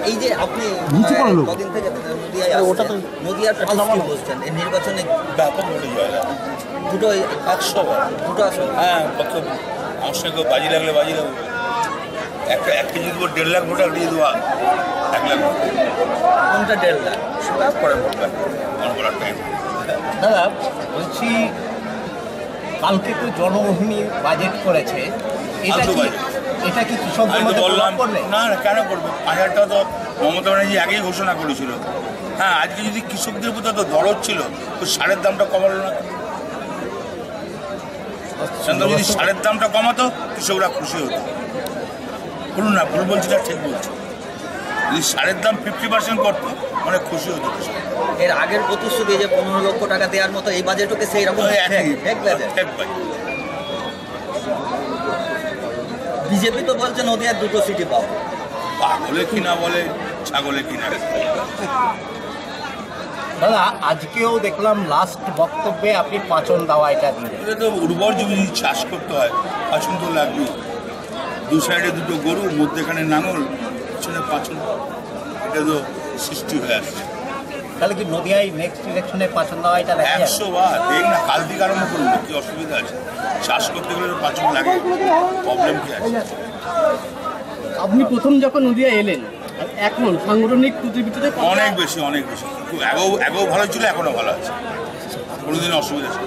এই যে আপনি কদিন থেকে নদিয়ায় নদিয়ার বলছেন এই নির্বাচনে ব্যাপক ভোটে জয়লাভ দুটো 100 আসন। হ্যাঁ আমার সঙ্গে বাজি লাগলে বাজি লাগবে এক কেজি দেবো 1.5 লাখ ভোটার দিয়ে দেওয়া 1 লাখ কোনটা 1.5 লাখ সেটা পরে ভোটটা মনে করার টাইম। দাদা বলছি কালকে তো জনমোহিনী বাজেট করেছে, এটা কি কৃষকদের আমি তো মধ্যে বললাম প্রভাব পড়বে? না কেন করবে 5,000 টাকা তো মমতা ব্যানার্জি আগেই ঘোষণা করেছিল। হ্যাঁ আজকে যদি কৃষকদের প্রতি তো দরদ ছিল তো সারের দামটা কমালো না কেন? যদি সারের দামটা কমাতো কৃষকরা খুশি হতো। বলুন না ভুল বলছি না ঠিক বলছি, যদি সারের দাম 50% করতো মানে খুশি হতো কৃষক। এর আগের প্রতিশ্রুতি যে 15 লক্ষ টাকা দেওয়ার মতো এই বাজেটকে সেই রকম বিজেপি তো বলছে নদিয়ার 2টো সিটি পাবো। পাগলে কিনা বলে ছাগলে কিনা। দাদা আজকেও দেখলাম লাস্ট বক্তব্যে আপনি পাচন দাওয়া এটা দিলেন। এটা তো উর্বর জমি চাষ করতে হয়, পাচন তো লাগবে। 2 সাইডে 2টো গরু, মধ্যেখানে নাঙল, পিছনে পাচন, এটা তো সৃষ্টি হয়ে আসছে। তাহলে কি নদিয়ায় নেক্সট ইলেকশনে পাচন দাওয়া এটা দেখা যাবে? 100 বার দেখ না, কাল থেকে আরম্ভ করুন না, কি অসুবিধা আছে? চাষ করতে গেলে পাচন লাগে, প্রবলেম কি আছে? আপনি প্রথম যখন নদিয়া এলেন আর এখন সাংগঠনিক প্রতিযোগিতাতে অনেক বেশি খুব আগেও ভালো ছিল, এখনো ভালো আছে, কোনোদিন অসুবিধা ছিল।